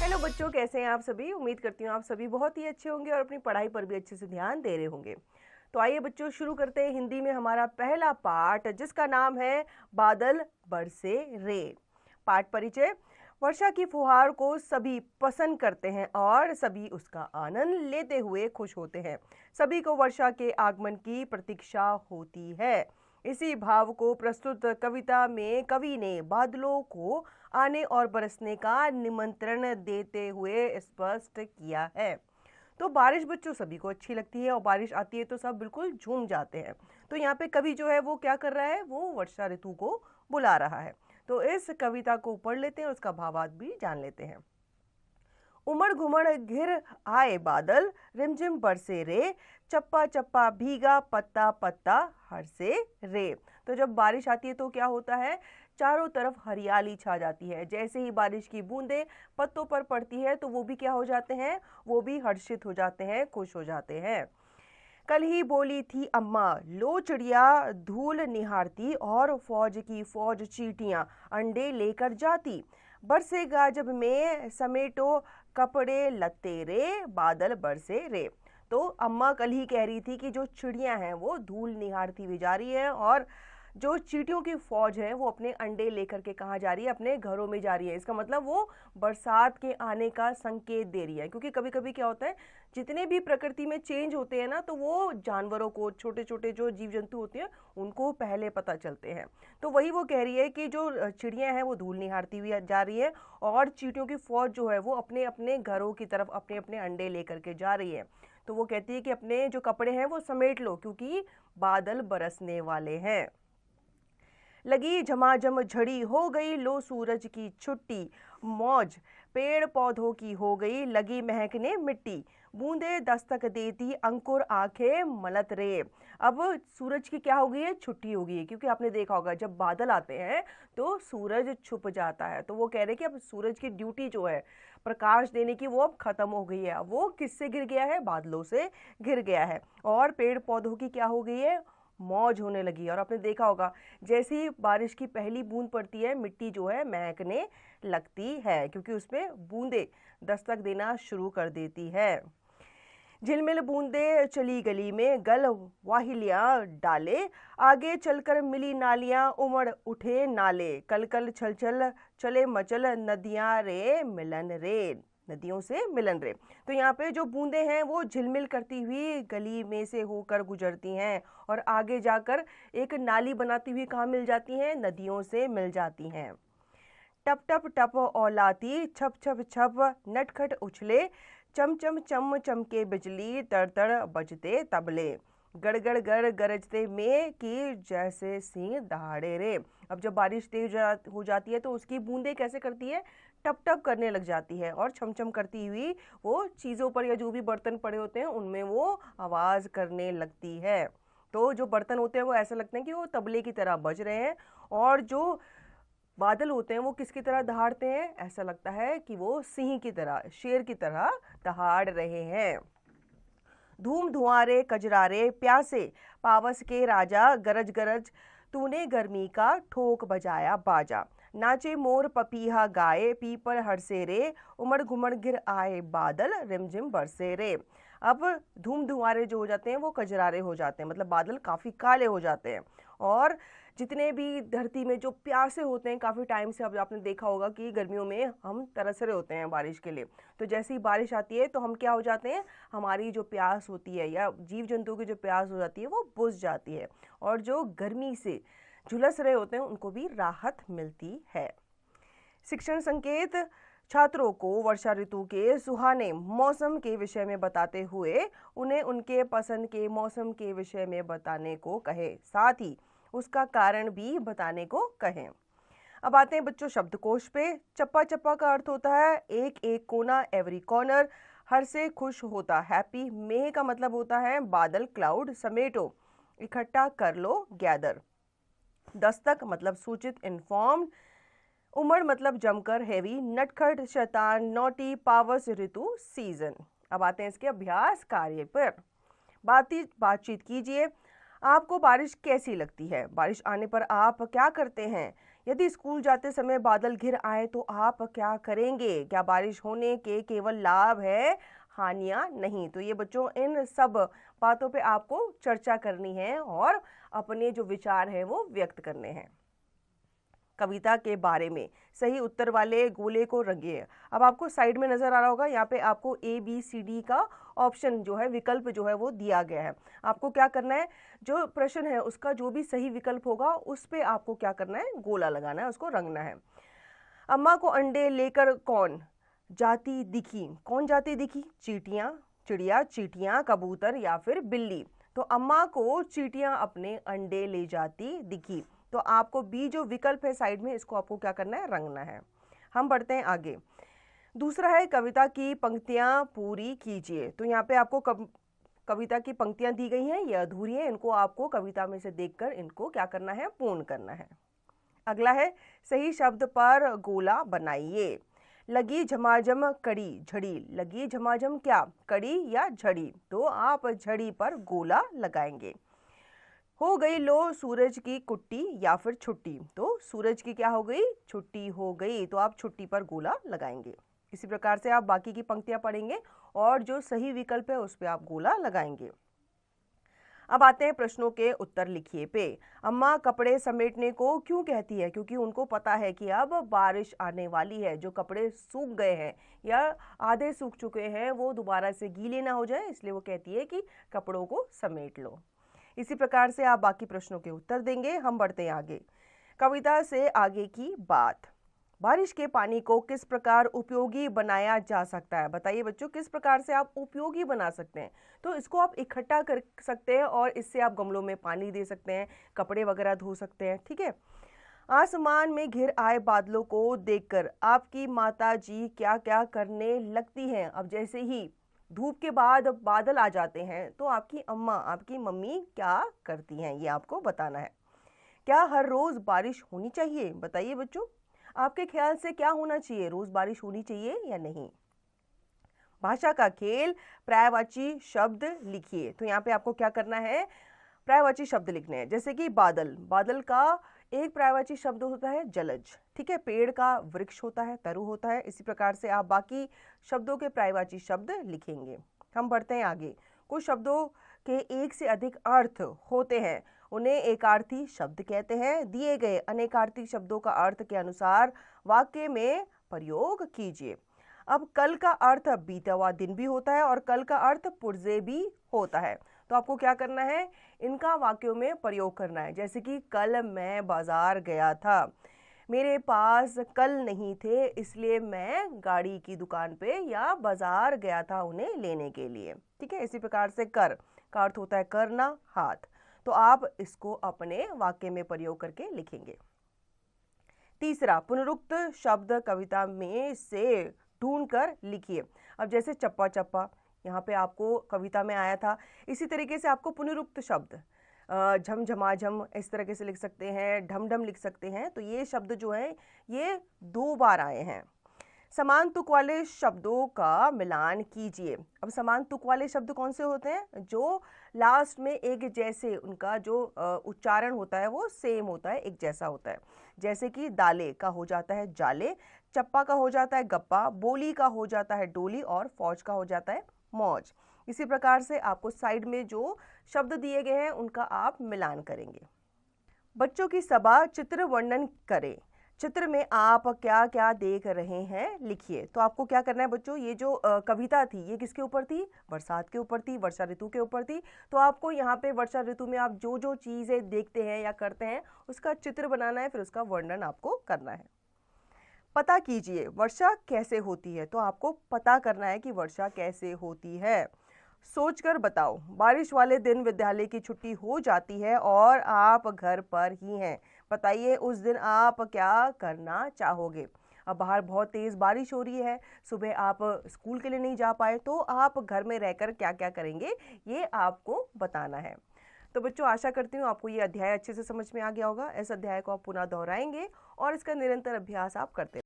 Hello बच्चों, कैसे हैं आप सभी। उम्मीद करती हूँ आप सभी बहुत ही अच्छे होंगे और अपनी पढ़ाई पर भी अच्छे से ध्यान दे रहे होंगे। तो आइए बच्चों, शुरू करते हैं हिंदी में हमारा पहला पाठ, जिसका नाम है बादल बरसे रे। पाठ परिचय। वर्षा की फुहार को सभी पसंद करते हैं और सभी उसका आनंद लेते हुए खुश होते हैं। सभी को वर्षा के आगमन की प्रतीक्षा होती है। इसी भाव को प्रस्तुत कविता में कवि ने बादलों को आने और बरसने का निमंत्रण देते हुए स्पष्ट किया है। तो बारिश बच्चों सभी को अच्छी लगती है और बारिश आती है तो सब बिल्कुल झूम जाते हैं। तो यहाँ पे कवि जो है वो क्या कर रहा है, वो वर्षा ऋतु को बुला रहा है। तो इस कविता को पढ़ लेते हैं, उसका भावार्थ भी जान लेते हैं। उमड़ घुमड़ घिर आए बादल, रिमझिम बरसे रे, चप्पा चप्पा भीगा पत्ता पत्ता हरसे रे। तो जब बारिश आती है तो क्या होता है, चारों तरफ हरियाली छा जाती है। जैसे ही बारिश की बूंदें पत्तों पर पड़ती है तो वो भी क्या हो जाते हैं, वो भी हर्षित हो जाते हैं, खुश हो जाते हैं। कल ही बोली थी अम्मा, लो चिड़िया धूल निहारती और फौज की फौज चींटियां अंडे लेकर जाती। बरसेगा जब में समेटो कपड़े लत्ते रे, बादल बरसे रे। तो अम्मा कल ही कह रही थी कि जो चिड़ियां हैं वो धूल निहारती हुई जा रही है और जो चींटियों की फौज है वो अपने अंडे लेकर के कहाँ जा रही है, अपने घरों में जा रही है। इसका मतलब वो बरसात के आने का संकेत दे रही है। क्योंकि कभी कभी क्या होता है, जितने भी प्रकृति में चेंज होते हैं ना, तो वो जानवरों को, छोटे छोटे जो जीव जंतु होते हैं उनको पहले पता चलते हैं। तो वही वो कह रही है कि जो चिड़ियाँ हैं वो धूल निहारती हुई जा रही है और चींटियों की फौज जो है वो अपने अपने घरों की तरफ अपने अपने अंडे लेकर के जा रही है। तो वो कहती है कि अपने जो कपड़े हैं वो समेट लो, क्योंकि बादल बरसने वाले हैं। लगी झमाझम झड़ी, हो गई लो सूरज की छुट्टी, मौज पेड़ पौधों की हो गई लगी महकने मिट्टी, बूंदे दस्तक देती अंकुर आंखें मलत रे। अब सूरज की क्या हो गई है, छुट्टी हो गई है। क्योंकि आपने देखा होगा जब बादल आते हैं तो सूरज छुप जाता है। तो वो कह रहे हैं कि अब सूरज की ड्यूटी जो है प्रकाश देने की, वो अब खत्म हो गई है। वो किससे गिर गया है, बादलों से गिर गया है। और पेड़ पौधों की क्या हो गई है, मौज होने लगी। और आपने देखा होगा जैसे ही बारिश की पहली बूंद पड़ती है, मिट्टी जो है महकने लगती है, क्योंकि उसमें बूंदे दस्तक देना शुरू कर देती है। झिलमिल बूंदे चली गली में, गल वाहिलियां डाले, आगे चलकर मिली नालियां, उमड़ उठे नाले, कल कल छल छल चले मचल नदियां रे, मिलन रे, नदियों से मिलन रे। तो यहाँ पे जो बूंदे हैं वो झिलमिल करती हुई गली में से होकर गुजरती हैं और आगे जाकर एक नाली बनाती हुई कहाँ मिल जाती हैं, नदियों से मिल जाती हैं। टप टप टप औलाती, छप छप छप नटखट उछले, चम चम चम चमके बिजली, तड़ तड़ बजते तबले, गड़ गड़ गड़ गरजते में कि जैसे सिंह दहाड़े रे। अब जब बारिश तेज हो जाती है तो उसकी बूंदें कैसे करती है, टप टप करने लग जाती है और छमछम करती हुई वो चीज़ों पर या जो भी बर्तन पड़े होते हैं उनमें वो आवाज़ करने लगती है। तो जो बर्तन होते हैं वो ऐसा लगता है कि वो तबले की तरह बज रहे हैं, और जो बादल होते हैं वो किसकी तरह दहाड़ते हैं, ऐसा लगता है कि वो सिंह की तरह, शेर की तरह दहाड़ रहे हैं। धूम धुआरे कजरारे प्यासे, पावस के राजा गरज गरज, तूने गर्मी का ठोक बजाया बाजा, नाचे मोर पपीहा गाए, पीपर हरसे रे, उमड़ घुमड़ गिर आए बादल, रिमझिम बरसे रे। अब धूम धुआरे जो हो जाते हैं वो कजरारे हो जाते हैं, मतलब बादल काफ़ी काले हो जाते हैं। और जितने भी धरती में जो प्यासे होते हैं काफ़ी टाइम से, अब आपने देखा होगा कि गर्मियों में हम तरस रहे होते हैं बारिश के लिए। तो जैसे ही बारिश आती है तो हम क्या हो जाते हैं, हमारी जो प्यास होती है या जीव जंतुओं की जो प्यास हो जाती है वो बुझ जाती है, और जो गर्मी से झुलस रहे होते हैं उनको भी राहत मिलती है। शिक्षण संकेत। छात्रों को वर्षा ऋतु के सुहाने मौसम के विषय में बताते हुए उन्हें उनके पसंद के मौसम के विषय में बताने को कहें, साथ ही उसका कारण भी बताने को कहें। अब आते हैं बच्चों शब्दकोश पे। चप्पा चप्पा का अर्थ होता है एक एक कोना, एवरी कॉर्नर। हर से खुश होता, हैप्पी। मेह का मतलब होता है बादल, क्लाउड। समेटो, इकट्ठा कर लो, गैदर। दस्तक मतलब सूचित, इन्फॉर्म्ड। उमड़ मतलब जमकर, हेवी। नटखट शैतान, नोटी। पावस ऋतु, सीजन। अब आते हैं इसके अभ्यास कार्य पर। बातचीत कीजिए। आपको बारिश कैसी लगती है, बारिश आने पर आप क्या करते हैं, यदि स्कूल जाते समय बादल घिर आए तो आप क्या करेंगे? क्या बारिश होने के केवल लाभ है, हानियां नहीं? तो ये बच्चों इन सब बातों पे आपको चर्चा करनी है और अपने जो विचार है वो व्यक्त करने हैं। कविता के बारे में सही उत्तर वाले गोले को रंगिए। अब आपको साइड में नजर आ रहा होगा, यहाँ पे आपको ABCD का ऑप्शन जो है, विकल्प जो है वो दिया गया है। आपको क्या करना है, जो प्रश्न है उसका जो भी सही विकल्प होगा उस पे आपको क्या करना है, गोला लगाना है, उसको रंगना है। अम्मा को अंडे लेकर कौन जाती दिखी? कौन जाती दिखी? चींटियां, चिड़िया, चींटियां, कबूतर या फिर बिल्ली? तो अम्मा को चींटियां अपने अंडे ले जाती दिखी। तो आपको बी जो विकल्प है साइड में, इसको आपको क्या करना है, रंगना है। हम बढ़ते हैं आगे। दूसरा है कविता की पंक्तियां पूरी कीजिए। तो यहाँ पे आपको कविता की पंक्तियां दी गई हैं, ये अधूरी है, इनको आपको कविता में से देखकर इनको क्या करना है, पूर्ण करना है। अगला है सही शब्द पर गोला बनाइए। लगी झमाझम कड़ी झड़ी। लगी झमाझम क्या, कड़ी या झड़ी? तो आप झड़ी पर गोला लगाएंगे। हो गई लो सूरज की कुट्टी या फिर छुट्टी? तो सूरज की क्या हो गई, छुट्टी हो गई, तो आप छुट्टी पर गोला लगाएंगे। इसी प्रकार से आप बाकी की पंक्तियां पढ़ेंगे और जो सही विकल्प है उस पर आप गोला लगाएंगे। अब आते हैं प्रश्नों के उत्तर लिखिए पे। अम्मा कपड़े समेटने को क्यों कहती है? क्योंकि उनको पता है कि अब बारिश आने वाली है, जो कपड़े सूख गए हैं या आधे सूख चुके हैं वो दोबारा से गीले ना हो जाए, इसलिए वो कहती है कि कपड़ों को समेट लो। इसी प्रकार से आप बाकी प्रश्नों के उत्तर देंगे। हम बढ़ते हैं आगे। कविता से आगे की बात। बारिश के पानी को किस प्रकार उपयोगी बनाया जा सकता है? बताइए बच्चों, किस प्रकार से आप उपयोगी बना सकते हैं? तो इसको आप इकट्ठा कर सकते हैं और इससे आप गमलों में पानी दे सकते हैं, कपड़े वगैरह धो सकते हैं, ठीक है। आसमान में घिर आए बादलों को देखकर आपकी माता जी क्या क्या करने लगती हैं? अब जैसे ही धूप के बाद बादल आ जाते हैं तो आपकी अम्मा, आपकी मम्मी क्या करती हैं, ये आपको बताना है। क्या हर रोज बारिश होनी चाहिए? बताइए बच्चों, आपके ख्याल से क्या होना चाहिए, रोज बारिश होनी चाहिए या नहीं? भाषा का खेल, पर्यायवाची शब्द लिखिए। तो यहाँ पे आपको क्या करना है, पर्यायवाची शब्द लिखने हैं। जैसे कि बादल, बादल का एक पर्यायवाची शब्द होता है जलज, ठीक है। पेड़ का वृक्ष होता है, तरु होता है। इसी प्रकार से आप बाकी शब्दों के पर्यायवाची शब्द लिखेंगे। हम बढ़ते हैं आगे। कुछ शब्दों के एक से अधिक अर्थ होते हैं, उन्हें एकार्थी शब्द कहते हैं। दिए गए अनेकार्थी शब्दों का अर्थ के अनुसार वाक्य में प्रयोग कीजिए। अब कल का अर्थ बीता हुआ दिन भी होता है और कल का अर्थ पुर्जे भी होता है। तो आपको क्या करना है, इनका वाक्यों में प्रयोग करना है। जैसे कि कल मैं बाजार गया था, मेरे पास कल नहीं थे इसलिए मैं गाड़ी की दुकान पे या बाजार गया था उन्हें लेने के लिए, ठीक है। इसी प्रकार से कर का अर्थ होता है करना, हाथ। तो आप इसको अपने वाक्य में प्रयोग करके लिखेंगे। तीसरा, पुनरुक्त शब्द कविता में से ढूंढकर लिखिए। अब जैसे चप्पा चप्पा यहाँ पे आपको कविता में आया था, इसी तरीके से आपको पुनरुक्त शब्द झमझमाझम इस तरीके से लिख सकते हैं, ढम ढम लिख सकते हैं। तो ये शब्द जो है ये 2 बार आए हैं। समान तुक वाले शब्दों का मिलान कीजिए। अब समान तुक वाले शब्द कौन से होते हैं, जो लास्ट में एक जैसे, उनका जो उच्चारण होता है वो सेम होता है, एक जैसा होता है। जैसे कि दाले का हो जाता है जाले, चप्पा का हो जाता है गप्पा, बोली का हो जाता है डोली और फौज का हो जाता है मौज। इसी प्रकार से आपको साइड में जो शब्द दिए गए हैं उनका आप मिलान करेंगे। बच्चों की सभा, चित्र वर्णन करें। चित्र में आप क्या क्या देख रहे हैं लिखिए। तो आपको क्या करना है बच्चों, ये जो कविता थी ये किसके ऊपर थी, बरसात के ऊपर थी, वर्षा ऋतु के ऊपर थी। तो आपको यहाँ पे वर्षा ऋतु में आप जो जो चीजें देखते हैं या करते हैं उसका चित्र बनाना है, फिर उसका वर्णन आपको करना है। पता कीजिए वर्षा कैसे होती है। तो आपको पता करना है कि वर्षा कैसे होती है। सोचकर बताओ, बारिश वाले दिन विद्यालय की छुट्टी हो जाती है और आप घर पर ही हैं। बताइए उस दिन आप क्या करना चाहोगे। अब बाहर बहुत तेज बारिश हो रही है, सुबह आप स्कूल के लिए नहीं जा पाए, तो आप घर में रहकर क्या क्या करेंगे ये आपको बताना है। तो बच्चों, आशा करती हूँ आपको ये अध्याय अच्छे से समझ में आ गया होगा। इस अध्याय को आप पुनः दोहराएंगे और इसका निरंतर अभ्यास आप करते